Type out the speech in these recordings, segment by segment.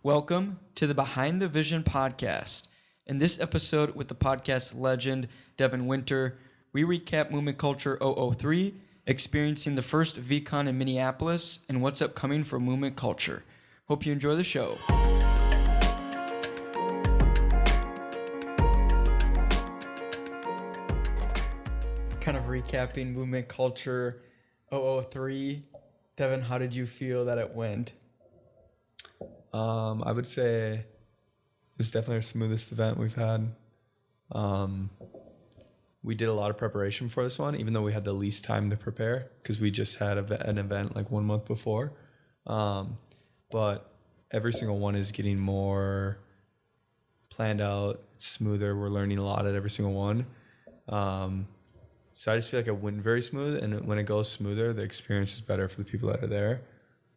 Welcome to the Behind the Vision podcast. In this episode with the podcast legend Devin Winter, we recap Movement Culture 003, experiencing the first VCon in Minneapolis, and what's upcoming for Movement Culture. Hope you enjoy the show. Kind of recapping Movement Culture 003. Devin, how did you feel that it went? I would say it was definitely our smoothest event we've had. We did a lot of preparation for this one, even though we had the least time to prepare because we just had an event like 1 month before. But every single one is getting more planned out. It's smoother. We're learning a lot at every single one. So I just feel like it went very smooth. And when it goes smoother, the experience is better for the people that are there,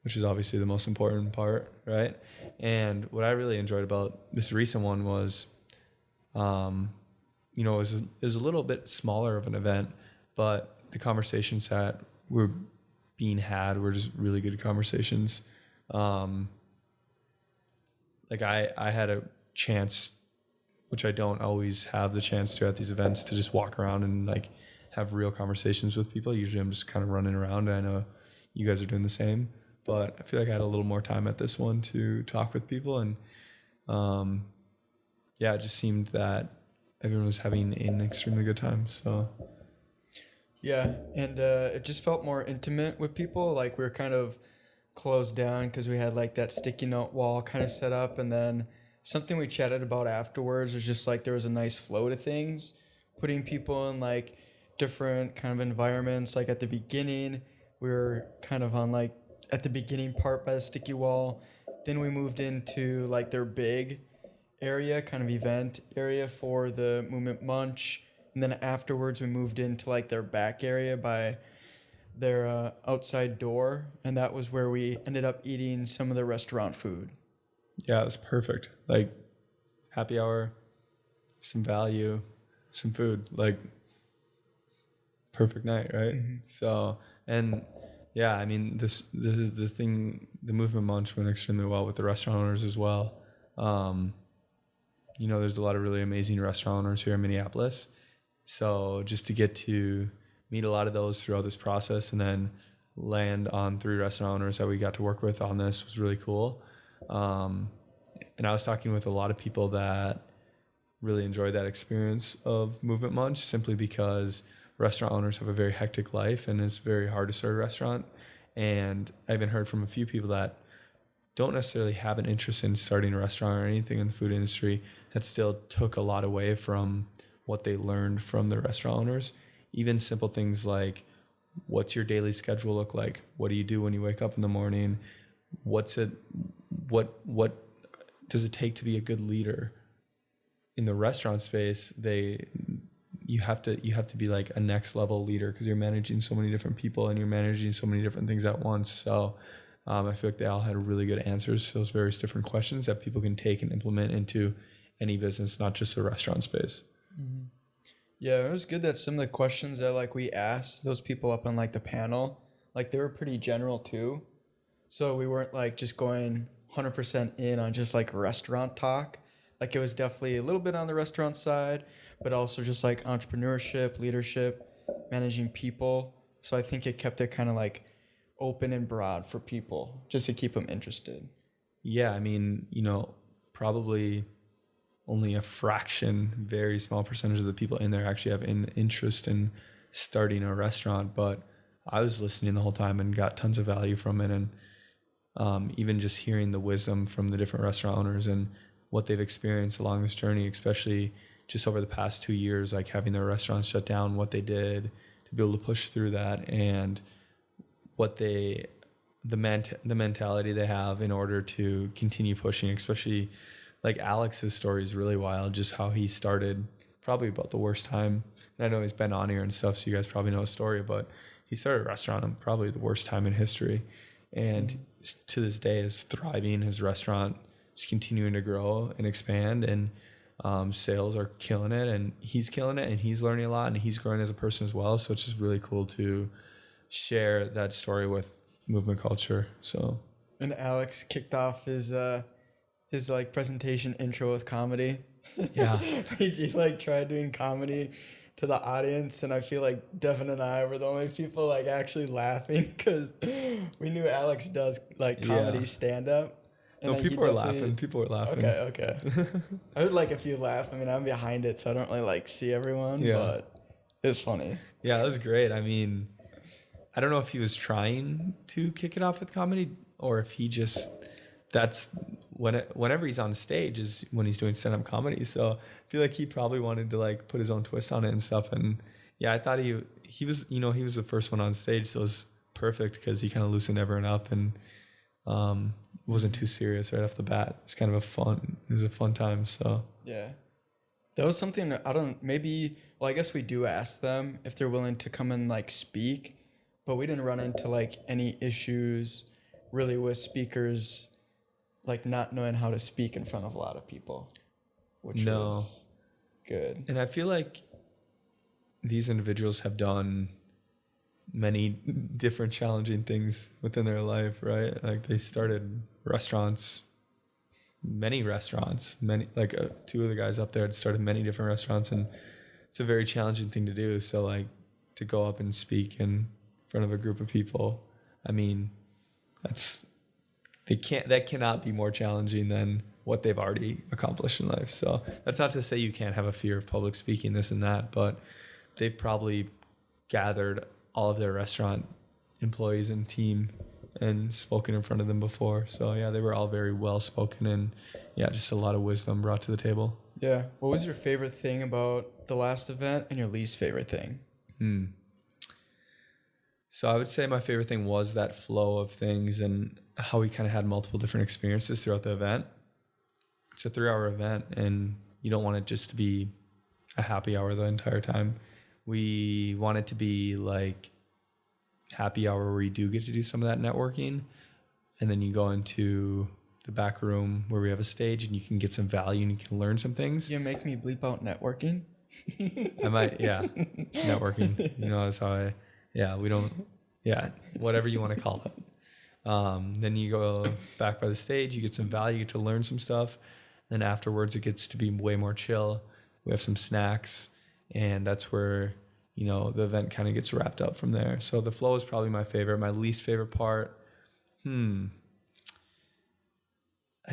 which is obviously the most important part, right? And what I really enjoyed about this recent one was, it was a little bit smaller of an event, but the conversations that were being had were just really good conversations. I had a chance, which I don't always have the chance to at these events, to just walk around and like have real conversations with people. Usually I'm just kind of running around, and I know you guys are doing the same. But I feel like I had a little more time at this one to talk with people. And it just seemed that everyone was having an extremely good time. So, yeah, and it just felt more intimate with people. Like we were kind of closed down because we had like that sticky note wall kind of set up. And then something we chatted about afterwards was just like there was a nice flow to things, putting people in like different kind of environments. Like at the beginning, we were kind of on like at the beginning part by the sticky wall. Then we moved into like their big area, kind of event area for the movement munch. And then afterwards we moved into like their back area by their outside door. And that was where we ended up eating some of the restaurant food. Yeah, it was perfect. Like happy hour, some value, some food, like perfect night, right? Mm-hmm. So, and yeah, I mean, this is the thing. The movement munch went extremely well with the restaurant owners as well. There's a lot of really amazing restaurant owners here in Minneapolis. So just to get to meet a lot of those throughout this process and then land on 3 restaurant owners that we got to work with on this was really cool. And I was talking with a lot of people that really enjoyed that experience of movement munch simply because restaurant owners have a very hectic life and it's very hard to start a restaurant. And I even heard from a few people that don't necessarily have an interest in starting a restaurant or anything in the food industry that still took a lot away from what they learned from the restaurant owners. Even simple things like, what's your daily schedule look like? What do you do when you wake up in the morning? What does it take to be a good leader? In the restaurant space, you have to be like a next level leader because you're managing so many different people and you're managing so many different things at once. So I feel like they all had really good answers to those various different questions that people can take and implement into any business, not just the restaurant space. Mm-hmm. Yeah, it was good that some of the questions that like we asked those people up on like the panel, like they were pretty general too. So we weren't like just going 100% in on just like restaurant talk. Like it was definitely a little bit on the restaurant side, but also just like entrepreneurship, leadership, managing people. So I think it kept it kind of like open and broad for people just to keep them interested. Yeah, I mean, probably only a fraction, very small percentage of the people in there actually have an interest in starting a restaurant. But I was listening the whole time and got tons of value from it. And even just hearing the wisdom from the different restaurant owners and what they've experienced along this journey, especially just over the past 2 years, like having their restaurants shut down, what they did to be able to push through that, and what the mentality they have in order to continue pushing. Especially like Alex's story is really wild, just how he started probably about the worst time. And I know he's been on here and stuff, so you guys probably know his story, but he started a restaurant at probably the worst time in history. And to this day is thriving. His restaurant is continuing to grow and expand, and sales are killing it, and he's killing it, and he's learning a lot, and he's growing as a person as well. So it's just really cool to share that story with movement culture. So, and Alex kicked off his his like presentation intro with comedy. Yeah. He like tried doing comedy to the audience, and I feel like Devin and I were the only people like actually laughing because we knew Alex does like Yeah. comedy stand up. No, people were laughing. People were laughing. Okay. I heard like a few laughs. I mean, I'm behind it, so I don't really like see everyone, Yeah. but it was funny. Yeah, that was great. I mean, I don't know if he was trying to kick it off with comedy or if he just, that's whenever he's on stage is when he's doing stand-up comedy. So I feel like he probably wanted to like put his own twist on it and stuff. And yeah, I thought he was, you know, he was the first one on stage, so it was perfect because he kind of loosened everyone up and wasn't too serious right off the bat. It was kind of it was a fun time. So Yeah. That was something that well, I guess we do ask them if they're willing to come and like speak, but we didn't run into like any issues really with speakers like not knowing how to speak in front of a lot of people, which was good. And I feel like these individuals have done many different challenging things within their life, right? Like they started many restaurants, like two of the guys up there had started many different restaurants, and it's a very challenging thing to do. So like to go up and speak in front of a group of people, I mean, that cannot be more challenging than what they've already accomplished in life. So that's not to say you can't have a fear of public speaking, this and that, but they've probably gathered all of their restaurant employees and team and spoken in front of them before. So yeah, they were all very well spoken and yeah, just a lot of wisdom brought to the table. Yeah. What was your favorite thing about the last event and your least favorite thing? So I would say my favorite thing was that flow of things and how we kind of had multiple different experiences throughout the event. It's a 3-hour event and you don't want it just to be a happy hour the entire time. We want it to be like happy hour where you do get to do some of that networking, and then you go into the back room where we have a stage and you can get some value and you can learn some things. You make me bleep out networking? I might, yeah. Networking. You know, that's how whatever you want to call it. Then you go back by the stage, you get some value, you get to learn some stuff. Then afterwards it gets to be way more chill. We have some snacks, and that's where, you know, the event kind of gets wrapped up from there. So the flow is probably my favorite. My least favorite part, I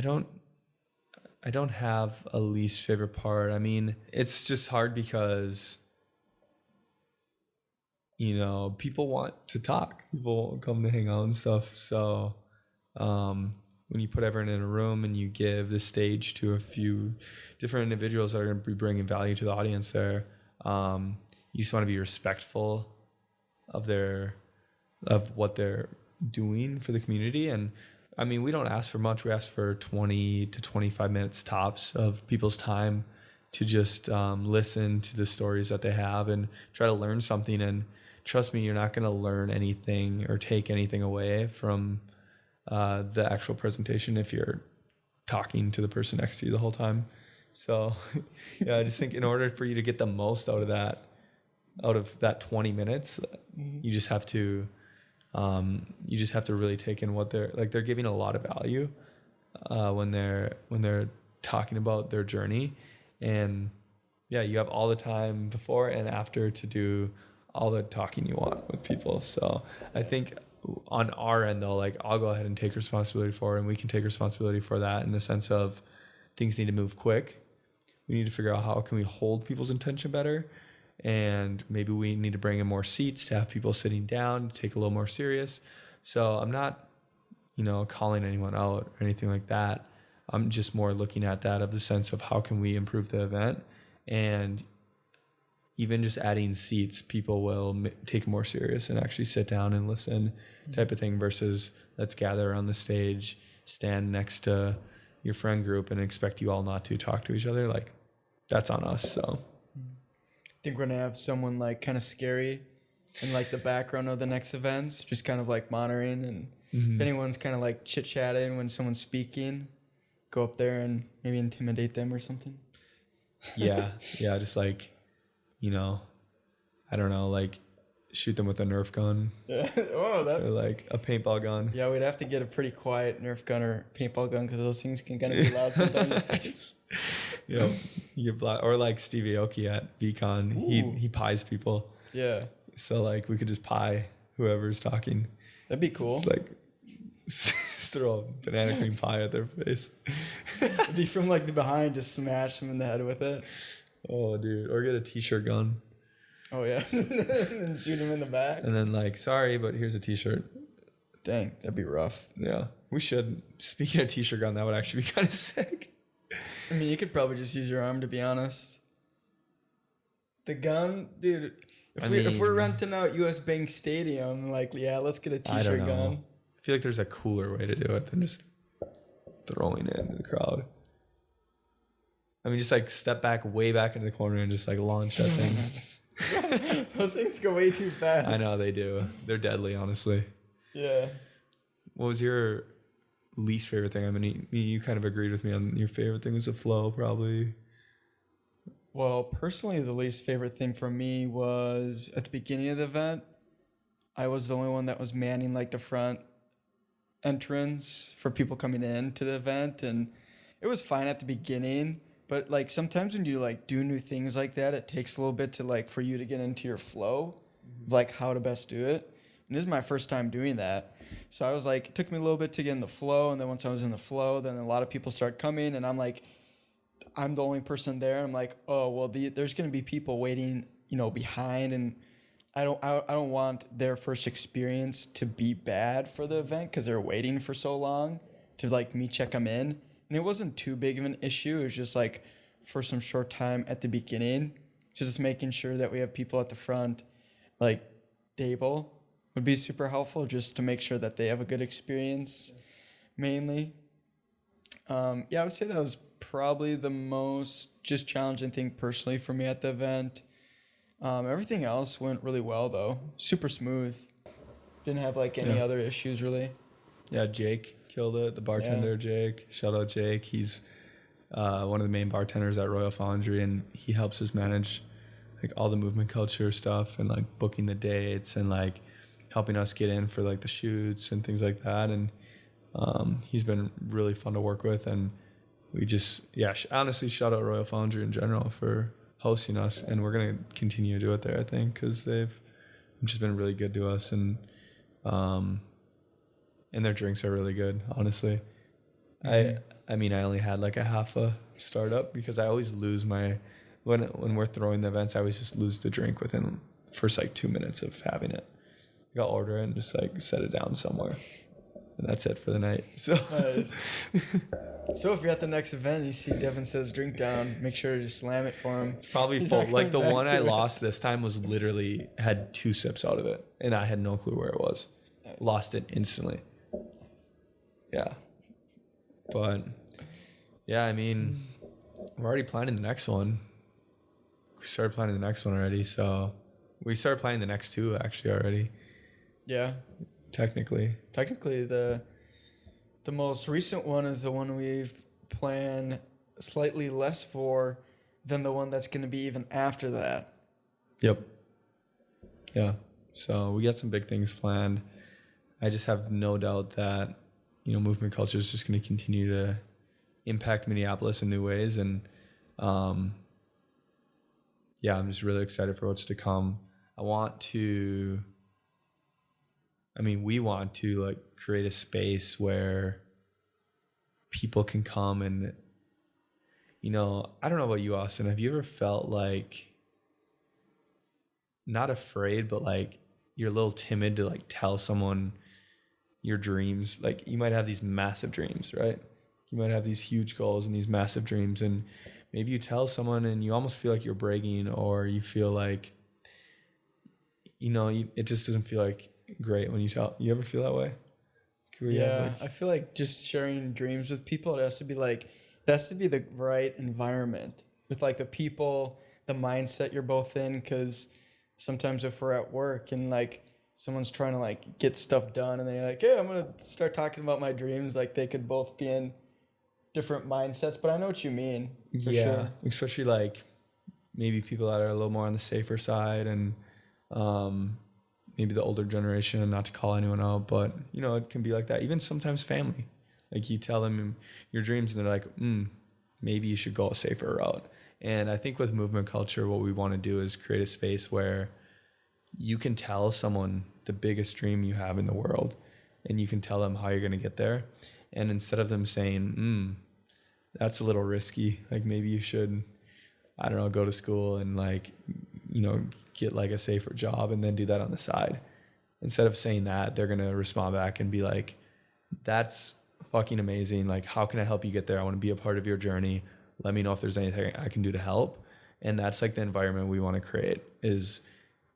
don't have a least favorite part. I mean, it's just hard because, you know, people want to talk. People come to hang out and stuff. So when you put everyone in a room and you give the stage to a few different individuals that are going to be bringing value to the audience there, you just want to be respectful of what they're doing for the community. And I mean, we don't ask for much. We ask for 20 to 25 minutes tops of people's time to just listen to the stories that they have and try to learn something. And trust me, you're not going to learn anything or take anything away from the actual presentation if you're talking to the person next to you the whole time. So yeah, I just think in order for you to get the most out of that 20 minutes, you just have to really take in what they're giving a lot of value when they're talking about their journey. And yeah, you have all the time before and after to do all the talking you want with people. So I think on our end though, like I'll go ahead and take responsibility for it, and we can take responsibility for that in the sense of things need to move quick. We need to figure out how can we hold people's attention better. And maybe we need to bring in more seats to have people sitting down, to take a little more serious. So I'm not, you know, calling anyone out or anything like that. I'm just more looking at that of the sense of how can we improve the event. And even just adding seats, people will take it more serious and actually sit down and listen type of thing versus let's gather on the stage, stand next to your friend group and expect you all not to talk to each other. Like that's on us. So I think we're going to have someone like kind of scary in like the background of the next events, just kind of like monitoring. And if anyone's kind of like chit chatting when someone's speaking, go up there and maybe intimidate them or something. Yeah. Just like, you know, I don't know, like shoot them with a Nerf gun Yeah. Oh, or like a paintball gun. Yeah, we'd have to get a pretty quiet Nerf gun or paintball gun because those things can kind of be loud sometimes. You know, you get or like Stevie Aoki at VCon. He pies people. Yeah, So like we could just pie whoever's talking. that'd be cool. It's like just throw a banana cream pie at their face. It'd be from like the behind, just smash them in the head with it. Oh, dude. Or get a t-shirt gun. Oh yeah, and shoot them in the back. And then like, sorry, but here's a t-shirt. Dang, that'd be rough. Yeah. We should. Speaking of t-shirt gun, that would actually be kind of sick. I mean, you could probably just use your arm, to be honest. The gun, dude. If we're renting out US Bank Stadium, like, yeah, let's get a I don't t-shirt know. gun. I feel like there's a cooler way to do it than just throwing it into the crowd. I mean, just like step back, way back into the corner and just like launch that thing. Those things go way too fast. I know they do. They're deadly, honestly. Yeah. What was your least favorite thing? I mean, you kind of agreed with me on your favorite thing was the flow, probably. Well, personally, the least favorite thing for me was at the beginning of the event, I was the only one that was manning like the front entrance for people coming in to the event, and it was fine at the beginning, but like sometimes when you like do new things like that, it takes a little bit to like for you to get into your flow, like how to best do it. And this is my first time doing that. So I was like, it took me a little bit to get in the flow, and then once I was in the flow, then a lot of people start coming, and I'm like, I'm the only person there. I'm like, oh well, there's gonna be people waiting, behind, and I don't want their first experience to be bad for the event because they're waiting for so long to like me check them in. And it wasn't too big of an issue. It was just like for some short time at the beginning, just making sure that we have people at the front, like table would be super helpful just to make sure that they have a good experience mainly. I would say that was probably the most just challenging thing personally for me at the event. Everything else went really well though. Super smooth. Didn't have like any other issues really. Yeah, Jake killed it. The bartender, Jake. Shout out Jake. He's one of the main bartenders at Royal Foundry, and he helps us manage like all the movement culture stuff and like booking the dates and like helping us get in for like the shoots and things like that. And he's been really fun to work with, and we just honestly shout out Royal Foundry in general for hosting us, and we're gonna continue to do it there, I think, because they've just been really good to us, and their drinks are really good, honestly. I mean I only had like a half a startup because I always lose my when we're throwing the events, I always just lose the drink within the first like 2 minutes of having it. I'll order it and just like set it down somewhere, and that's it for the night. So nice. So if you're at the next event and you see Devin says drink down, make sure to just slam it for him. It's probably full. Like the one I lost this time was literally had 2 sips out of it, and I had no clue where it was. Nice. Lost it instantly. Yeah. But yeah, I mean, we're already planning the next one. We started planning the next one already, so we started planning the next 2 actually already. Yeah. Technically, the most recent one is the one we've planned slightly less for than the one that's going to be even after that. Yep. Yeah. So we got some big things planned. I just have no doubt that, movement culture is just going to continue to impact Minneapolis in new ways. And I'm just really excited for what's to come. we want to like create a space where people can come and, I don't know about you, Austin. Have you ever felt like not afraid, but like you're a little timid to like tell someone your dreams? Like you might have these massive dreams, right? You might have these huge goals and these massive dreams, and maybe you tell someone and you almost feel like you're bragging, or you feel like, it just doesn't feel like great when you tell. You ever feel that way? I feel like just sharing dreams with people, it has to be the right environment with like the people, the mindset you're both in. Because sometimes if we're at work and like someone's trying to like get stuff done and they're like, hey, I'm going to start talking about my dreams, like they could both be in different mindsets. But I know what you mean. For sure. Especially like maybe people that are a little more on the safer side, and maybe the older generation, not to call anyone out, but you know, it can be like that. Even sometimes family, like you tell them your dreams and they're like, maybe you should go a safer route. And I think with movement culture, what we want to do is create a space where you can tell someone the biggest dream you have in the world, and you can tell them how you're going to get there. And instead of them saying, that's a little risky, like maybe you should, I don't know, go to school and like, you know, get like a safer job and then do that on the side. Instead of saying that, they're going to respond back and be like, that's fucking amazing. Like, how can I help you get there? I want to be a part of your journey. Let me know if there's anything I can do to help. And that's like the environment we want to create, is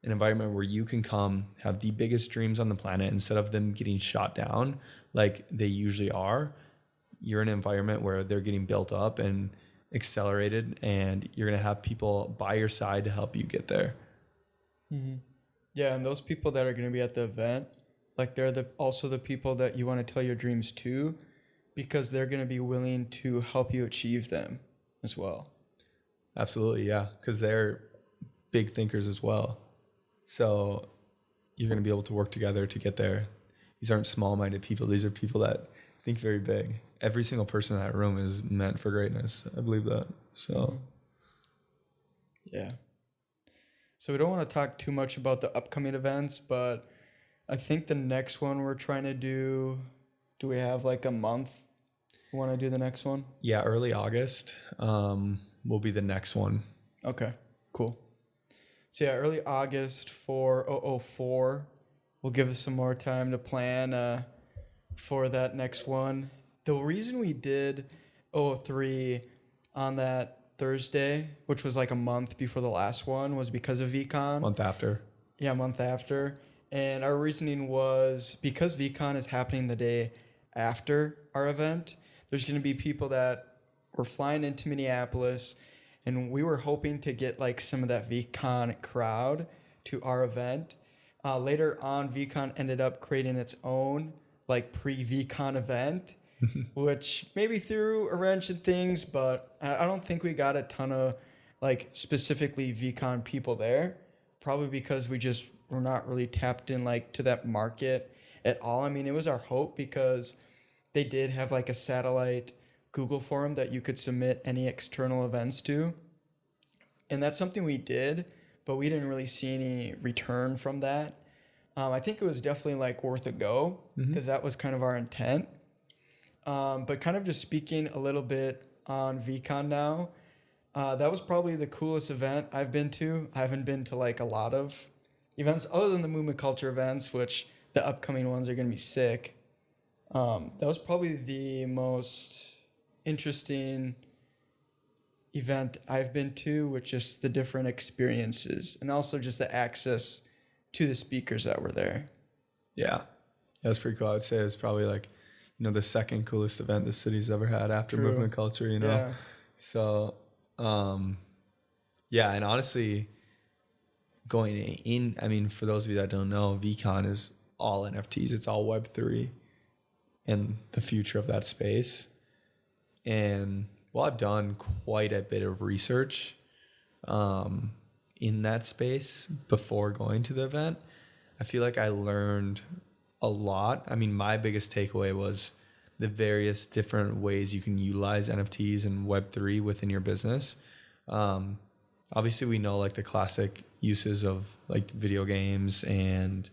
an environment where you can come have the biggest dreams on the planet. Instead of them getting shot down like they usually are, you're in an environment where they're getting built up and accelerated, and you're going to have people by your side to help you get there. Mm-hmm. Yeah, and those people that are going to be at the event, like they're also the people that you want to tell your dreams to, because they're going to be willing to help you achieve them as well. Absolutely, yeah, because they're big thinkers as well. So you're going to be able to work together to get there. These aren't small-minded people. These are people that think very big. Every single person in that room is meant for greatness. I believe that. So, yeah. So we don't want to talk too much about the upcoming events, but I think the next one we're trying to do we have like a month? We want to do the next one? Yeah, early August will be the next one. Okay, cool. So yeah, early August for 004 will give us some more time to plan for that next one. The reason we did 003 on that Thursday, which was like a month before the last one, was because of VCon. Month after. Yeah, a month after. And our reasoning was because VCon is happening the day after our event, there's going to be people that were flying into Minneapolis, and we were hoping to get like some of that VCon crowd to our event. Later on, VCon ended up creating its own like pre-VCon event, which maybe threw a wrench in things, but I don't think we got a ton of like specifically VCon people there, probably because we're not really tapped in like to that market at all. I mean, it was our hope because they did have like a satellite Google form that you could submit any external events to. And that's something we did, but we didn't really see any return from that. I think it was definitely like worth a go because that was kind of our intent. But kind of just speaking a little bit on VCon now, that was probably the coolest event I've been to. I haven't been to like a lot of events other than the movement culture events, which the upcoming ones are going to be sick. That was probably the most interesting event I've been to, with just the different experiences and also just the access to the speakers that were there. Yeah, that was pretty cool. I would say it's probably like, you know, the second coolest event the city's ever had after True. movement culture, you know? Yeah. So, yeah, and honestly, going in, I mean, for those of you that don't know, VCon is all NFTs. It's all Web3 and the future of that space. And well, I've done quite a bit of research in that space before going to the event. I feel like I learned a lot. I mean, my biggest takeaway was the various different ways you can utilize NFTs and Web3 within your business. Obviously, we know like the classic uses of like video games and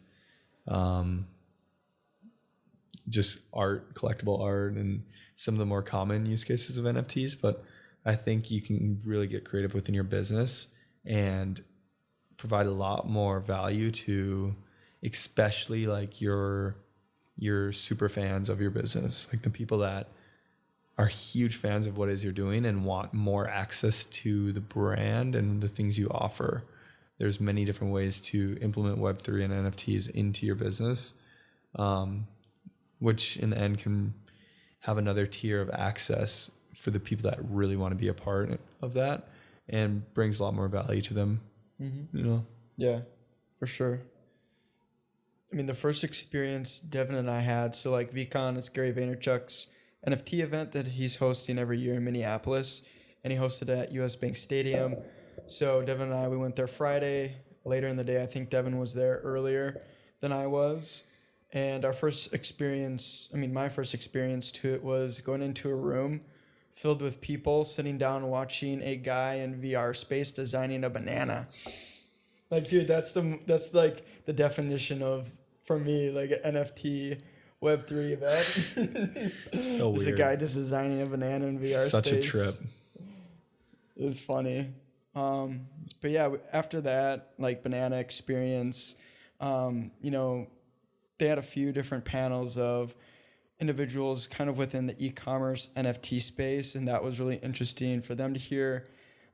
just art, collectible art, and some of the more common use cases of NFTs. But I think you can really get creative within your business and provide a lot more value to especially like your super fans of your business, like the people that are huge fans of what it is you're doing and want more access to the brand and the things you offer. There's many different ways to implement Web3 and NFTs into your business, which in the end can have another tier of access for the people that really want to be a part of that, and brings a lot more value to them, you know? Yeah, for sure. I mean, the first experience Devin and I had, so like VCon is Gary Vaynerchuk's NFT event that he's hosting every year in Minneapolis, and he hosted at US Bank Stadium. So Devin and I, we went there Friday. Later in the day, I think Devin was there earlier. than I was. And our first experience, I mean, my first experience to it was going into a room filled with people sitting down watching a guy in VR space designing a banana. Like, dude, that's like the definition of, for me, like an NFT Web3 event. So It's weird. a guy just designing a banana in VR Such space. a trip. It was funny. But yeah, after that, like, banana experience, you know, they had a few different panels of individuals kind of within the e-commerce NFT space, and that was really interesting for them to hear.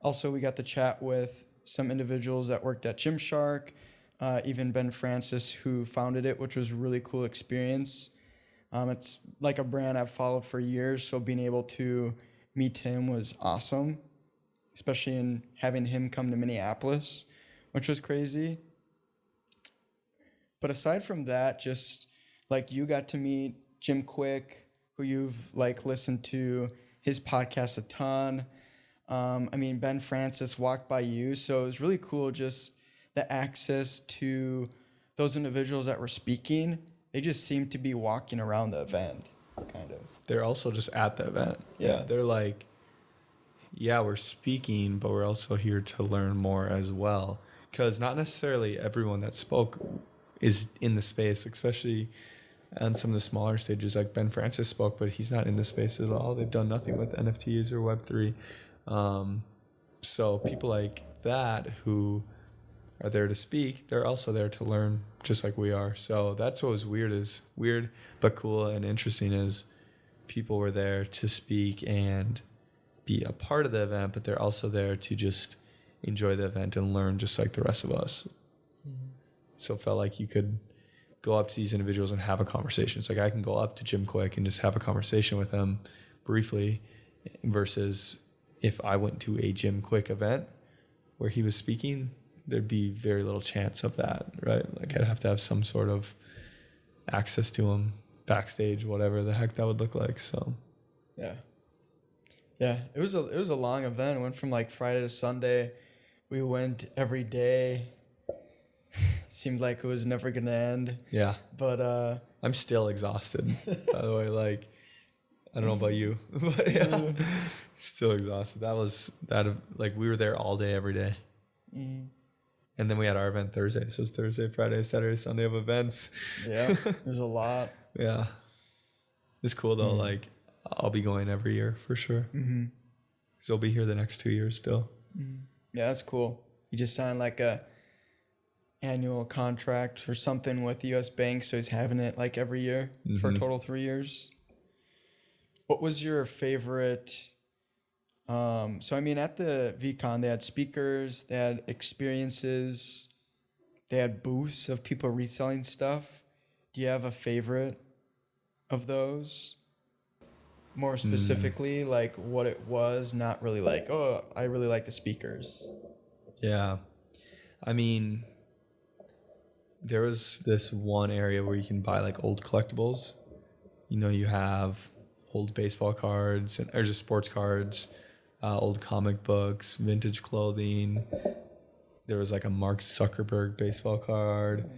Also, we got to chat with some individuals that worked at Gymshark, even Ben Francis, who founded it, which was a really cool experience. It's like a brand I've followed for years, so being able to meet him was awesome, especially in having him come to Minneapolis, which was crazy. But aside from that, just like, you got to meet Jim Quick, who you've like listened to his podcast a ton. I mean, Ben Francis walked by you, so it was really cool just the access to those individuals that were speaking. They just seemed to be walking around the event, kind of. They're also just at the event. Yeah. They're like, yeah, we're speaking, but we're also here to learn more as well. Because not necessarily everyone that spoke is in the space, especially on some of the smaller stages. Like Ben Francis spoke, but he's not in the space at all. They've done nothing with NFTs or Web3. So people like that who are there to speak, they're also there to learn just like we are. So that's what was weird but cool and interesting, is people were there to speak and be a part of the event, but they're also there to just enjoy the event and learn just like the rest of us. Mm-hmm. So it felt like you could go up to these individuals and have a conversation. It's like I can go up to Jim Quick and just have a conversation with him briefly, versus if I went to a Jim Quick event where he was speaking, there'd be very little chance of that, right? Like I'd have to have some sort of access to him backstage, whatever the heck that would look like. So yeah, it was a long event. It went from like Friday to Sunday. We went every day. Seemed like it was never gonna end. Yeah, but I'm still exhausted, by the way. Like, I don't know about you, but yeah, still exhausted. Like, we were there all day, every day. Mm. And then we had our event Thursday. So it's Thursday, Friday, Saturday, Sunday of events. Yeah, there's a lot. Yeah. It's cool though. Mm. Like, I'll be going every year for sure. Mm-hmm. So I'll be here the next 2 years still. Mm. Yeah, that's cool. You just signed like a annual contract or something with US Bank, so he's having it like every year for a total 3 years. What was your favorite? So I mean, at the VCon, they had speakers, they had experiences, they had booths of people reselling stuff. Do you have a favorite of those? More specifically, like what it was, not really like, oh, I really like the speakers. Yeah. I mean, there was this one area where you can buy like old collectibles. You know, you have old baseball cards or just sports cards, old comic books, vintage clothing. There was like a Mark Zuckerberg baseball card.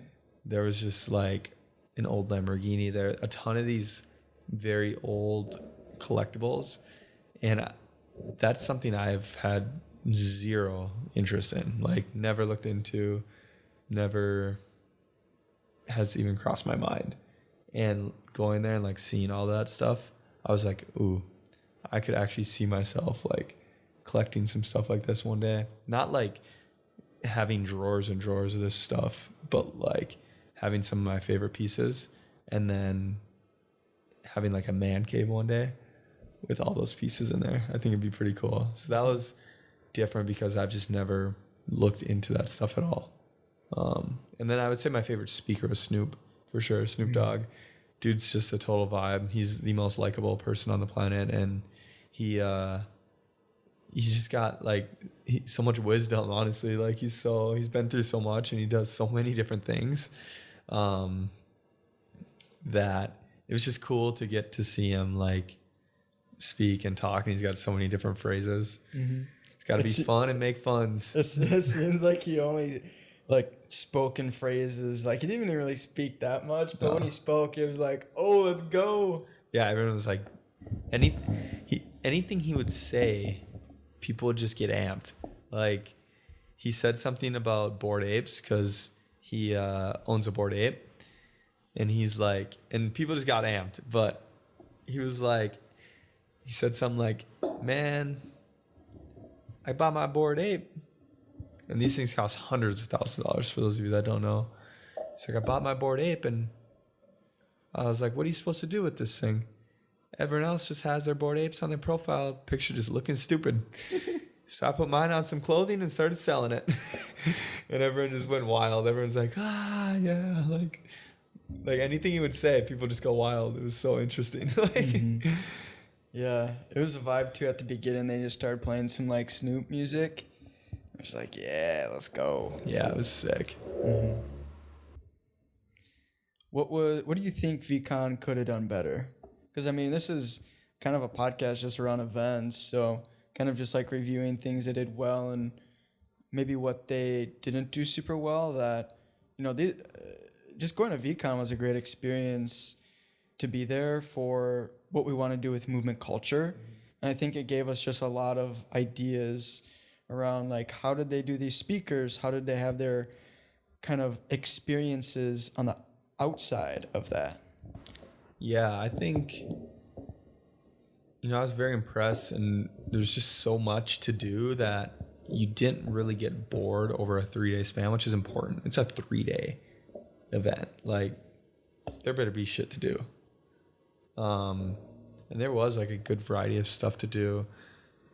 There was just like an old Lamborghini. There are a ton of these very old collectibles, and that's something I've had zero interest in. Like, never looked into, never has even crossed my mind. And going there and like seeing all that stuff, I was like, ooh, I could actually see myself like collecting some stuff like this one day. Not like having drawers and drawers of this stuff, but like having some of my favorite pieces and then having like a man cave one day with all those pieces in there. I think it'd be pretty cool. So that was different because I've just never looked into that stuff at all. And then I would say my favorite speaker was Snoop, for sure. Snoop Dogg. Dude's just a total vibe. He's the most likable person on the planet, and he's just got like so much wisdom, honestly. Like he's been through so much, and he does so many different things that it was just cool to get to see him like speak and talk, and he's got so many different phrases. It's got to be fun and make funs. It seems like he only like spoken phrases. Like he didn't even really speak that much, but when No. he spoke, it was like, oh, let's go. Yeah, everyone was like, anything he would say, people would just get amped. Like, he said something about Bored Apes because he owns a Bored Ape, and he's like, and people just got amped. But he was like, he said something like, "Man, I bought my Bored Ape," and these things cost hundreds of thousands of dollars. For those of you that don't know, he's like, "I bought my Bored Ape," and I was like, "What are you supposed to do with this thing?" Everyone else just has their Bored Apes on their profile picture just looking stupid. So I put mine on some clothing and started selling it. And everyone just went wild. Everyone's like, yeah. Like anything he would say, people just go wild. It was so interesting. Mm-hmm. Yeah, it was a vibe too at the beginning. They just started playing some like Snoop music. I was like, yeah, let's go. Yeah, it was sick. Mm-hmm. What do you think VCon could have done better? Because I mean, this is kind of a podcast just around events, so kind of just like reviewing things they did well and maybe what they didn't do super well. That just going to VCon was a great experience to be there for what we want to do with movement culture, and I think it gave us just a lot of ideas around like how did they do these speakers, how did they have their kind of experiences on the outside of that. Yeah, I think, I was very impressed, and there's just so much to do that you didn't really get bored over a 3-day span, which is important. It's a 3-day event. Like, there better be shit to do. And there was like a good variety of stuff to do.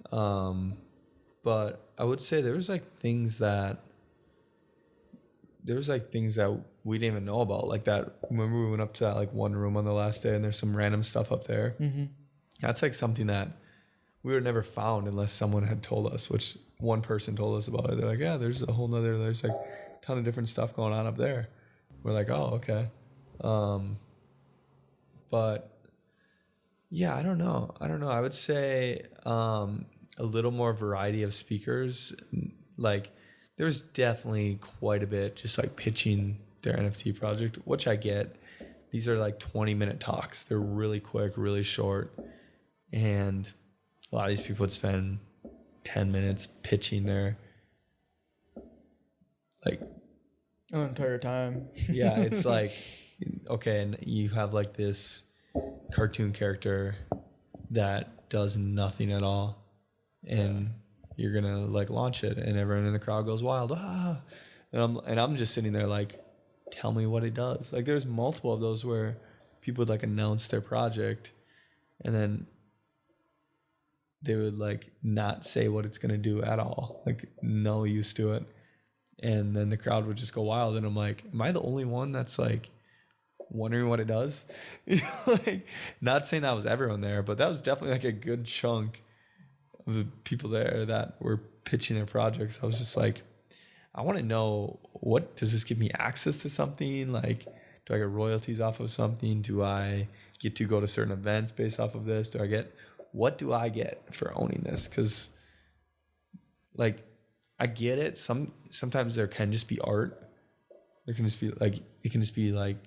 But I would say there was things that we didn't even know about. Like that, remember we went up to that like one room on the last day and there's some random stuff up there. Mm-hmm. That's like something that we would have never found unless someone had told us, which one person told us about it. They're like, yeah, there's a like a ton of different stuff going on up there. We're like, oh, okay. But yeah, I don't know. I would say a little more variety of speakers. Like there was definitely quite a bit just like pitching their NFT project, which I get. These are like 20-minute talks. They're really quick, really short. And a lot of these people would spend 10 minutes pitching their entire time. Yeah, it's like, okay, and you have like this cartoon character that does nothing at all, and you're gonna like launch it, and everyone in the crowd goes wild, and I'm just sitting there like, tell me what it does. Like there's multiple of those where people would like announce their project, and then they would like not say what it's gonna do at all, like no use to it, and then the crowd would just go wild, and I'm like, am I the only one that's like wondering what it does? Like, not saying that was everyone there, but that was definitely like a good chunk of the people there that were pitching their projects. I was just like, I want to know, what does this give me access to something? Like, do I get royalties off of something? Do I get to go to certain events based off of this? What do I get for owning this? Because like, I get it. Sometimes there can just be art. There can just be like, it can just be like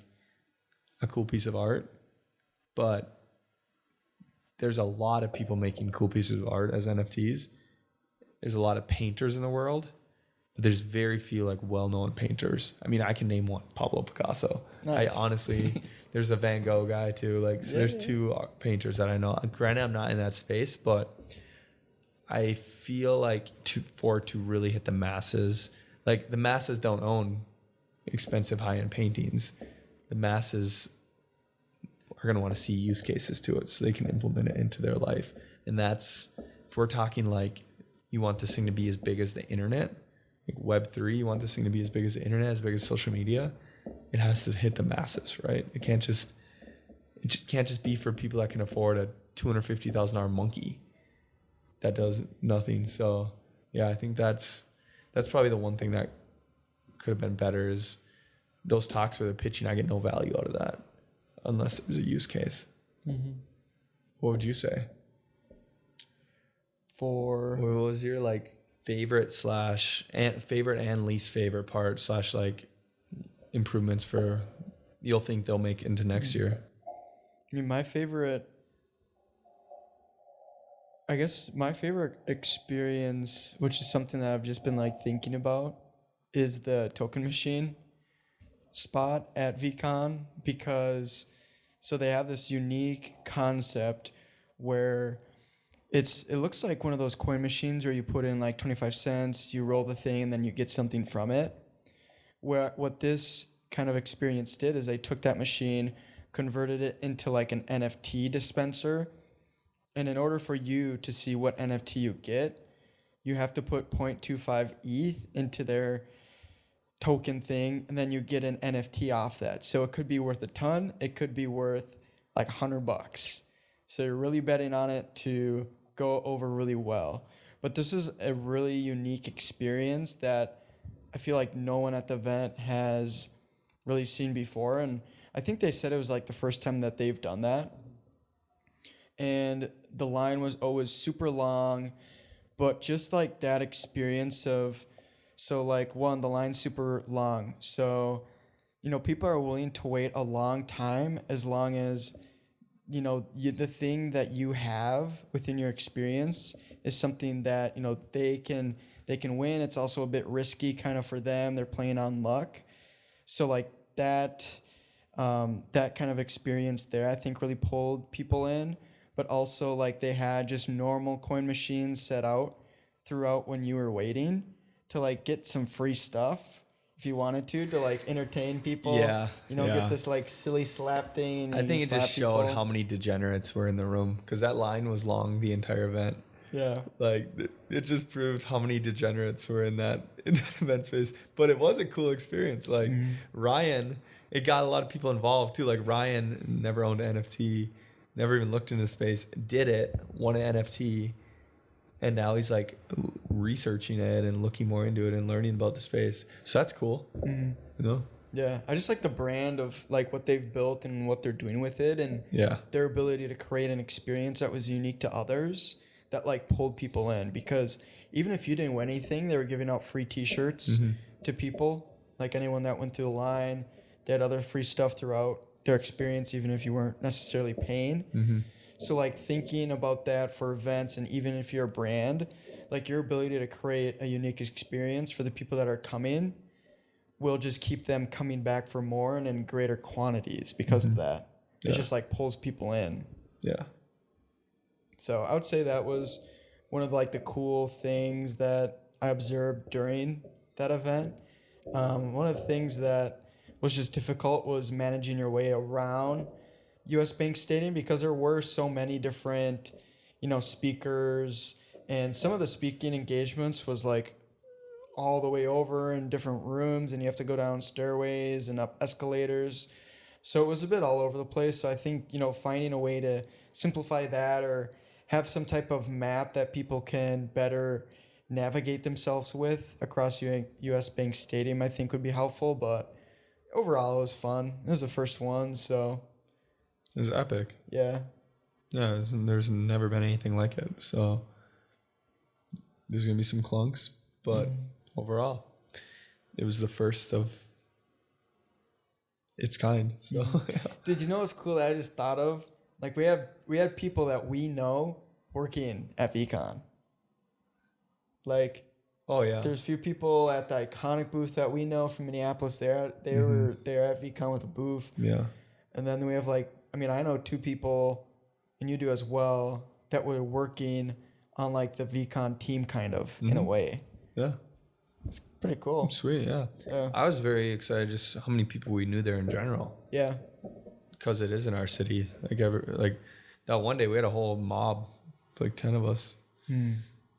a cool piece of art, but there's a lot of people making cool pieces of art as NFTs. There's a lot of painters in the world, but there's very few like well-known painters. I mean, I can name one, Pablo Picasso. Nice. I honestly, there's a Van Gogh guy too. Like, so there's two painters that I know. Granted, I'm not in that space, but I feel like to really hit the masses, like the masses don't own expensive high-end paintings. The masses are going to want to see use cases to it so they can implement it into their life. And that's, if we're talking like you want this thing to be as big as the internet, like Web3, you want this thing to be as big as the internet, as big as social media, it has to hit the masses, right? It can't just be for people that can afford a $250,000 monkey that does nothing. So yeah, I think that's probably the one thing that could have been better, is those talks where they're pitching, I get no value out of that unless there's a use case. Mm-hmm. What would you say? What was your like favorite and least favorite part / like improvements for you'll think they'll make into next year? I mean, my favorite experience, which is something that I've just been like thinking about, is the token machine spot at VCon, because so they have this unique concept where it looks like one of those coin machines where you put in like 25 cents, you roll the thing, and then you get something from it. Where what this kind of experience did is they took that machine, converted it into like an NFT dispenser. And in order for you to see what NFT you get, you have to put 0.25 ETH into their token thing, and then you get an NFT off that. So it could be worth a ton. It could be worth like $100. So you're really betting on it to go over really well. But this is a really unique experience that I feel like no one at the event has really seen before. And I think they said it was like the first time that they've done that. And the line was always super long, but just like that experience of, so like one, the line's super long. So, people are willing to wait a long time as long as, the thing that you have within your experience is something that, they can win. It's also a bit risky kind of for them. They're playing on luck. So like that kind of experience there, I think really pulled people in. But also like they had just normal coin machines set out throughout when you were waiting to like get some free stuff if you wanted to like entertain people. Yeah. Get this like silly slap thing. I think it just showed how many degenerates were in the room, because that line was long the entire event. Yeah. Like it just proved how many degenerates were in that event space. But it was a cool experience. Like Ryan, it got a lot of people involved too. Like Ryan never owned an NFT. Never even looked into space, did it, won an NFT, and now he's like researching it and looking more into it and learning about the space. So that's cool, Yeah, I just like the brand of like what they've built and what they're doing with it, and their ability to create an experience that was unique to others that like pulled people in. Because even if you didn't win anything, they were giving out free T-shirts to people, like anyone that went through the line. They had other free stuff throughout their experience, even if you weren't necessarily paying. So like thinking about that for events, and even if you're a brand, like your ability to create a unique experience for the people that are coming will just keep them coming back for more and in greater quantities because of that. It just like pulls people in. Yeah. So I would say that was one of like the cool things that I observed during that event. One of the things that was just difficult was managing your way around US Bank Stadium, because there were so many different, speakers, and some of the speaking engagements was like all the way over in different rooms, and you have to go down stairways and up escalators. So it was a bit all over the place. So I think, finding a way to simplify that or have some type of map that people can better navigate themselves with across US Bank Stadium, I think would be helpful. But overall, it was fun. It was the first one, so it was epic. Yeah. Yeah, there's never been anything like it. So there's gonna be some clunks, but overall, it was the first of its kind. So Did you know what's cool that I just thought of? Like we had people that we know working at VCon. Like, oh yeah, there's a few people at the Iconic booth that we know from Minneapolis. They were there at VCon with a booth. Yeah. And then we have I know 2 people, and you do as well, that were working on like the VCon team kind of in a way. Yeah. It's pretty cool. Sweet, yeah. I was very excited just how many people we knew there in general. Yeah. Because it is in our city. Like that one day we had a whole mob, like 10 of us,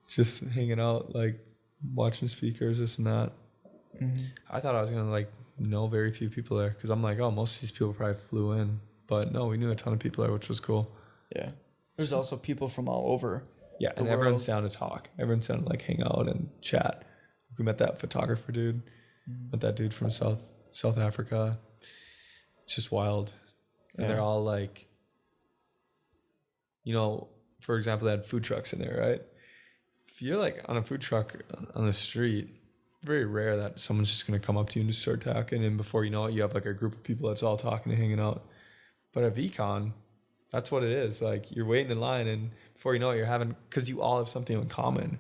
just hanging out, like watching speakers, this and that. I thought I was gonna know very few people there, because I'm like, oh, most of these people probably flew in, but no, we knew a ton of people there, which was cool. Yeah. There's also people from all over. Yeah, and everyone's down to talk. Everyone's down to hang out and chat. We met that photographer dude, met that dude from South Africa. It's just wild. And they're all for example, they had food trucks in there, right? if you're like on a food truck on the street, very rare that someone's just going to come up to you and just start talking. And before you know it, you have like a group of people that's all talking and hanging out. But at VCon, that's what it is. Like you're waiting in line and before you know it, you're having, because you all have something in common.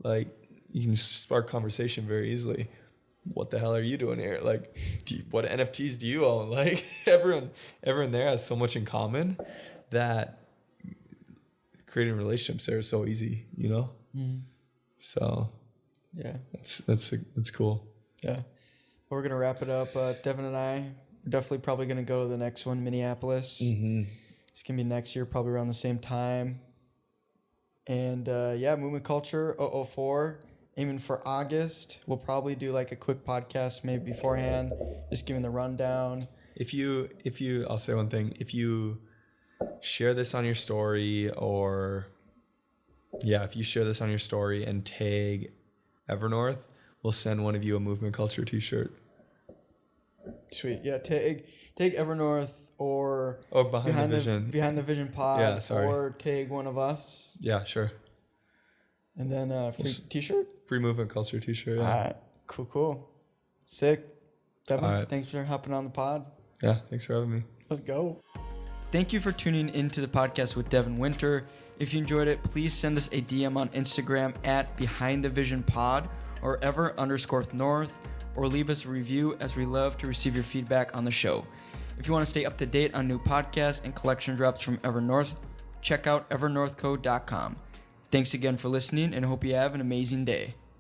Like you can spark conversation very easily. What the hell are you doing here? Like, what NFTs do you own? Like everyone there has so much in common that creating relationships there is so easy, you know? Mm-hmm. So yeah, that's cool. Yeah. We're going to wrap it up. Devin and I are definitely probably going to go to the next one, Minneapolis. Mm-hmm. It's going to be next year, probably around the same time. And Movement Culture 004, aiming for August. We'll probably do like a quick podcast maybe beforehand, just giving the rundown. If you, I'll say one thing. If you share this on your story if you share this on your story and tag Evernorth, we'll send one of you a Movement Culture t-shirt. Sweet. Yeah, tag Evernorth or Behind the Vision pod. Yeah, sorry. Or tag one of us. Yeah, sure. And then free t-shirt? Free Movement Culture t-shirt, yeah. All right. Cool. Sick. Devin, All right. Thanks for hopping on the pod. Yeah, thanks for having me. Let's go. Thank you for tuning into the podcast with Devin Winter. If you enjoyed it, please send us a DM on Instagram at BehindTheVisionPod or ever_north, or leave us a review, as we love to receive your feedback on the show. If you want to stay up to date on new podcasts and collection drops from Evernorth, check out evernorthco.com. Thanks again for listening and hope you have an amazing day.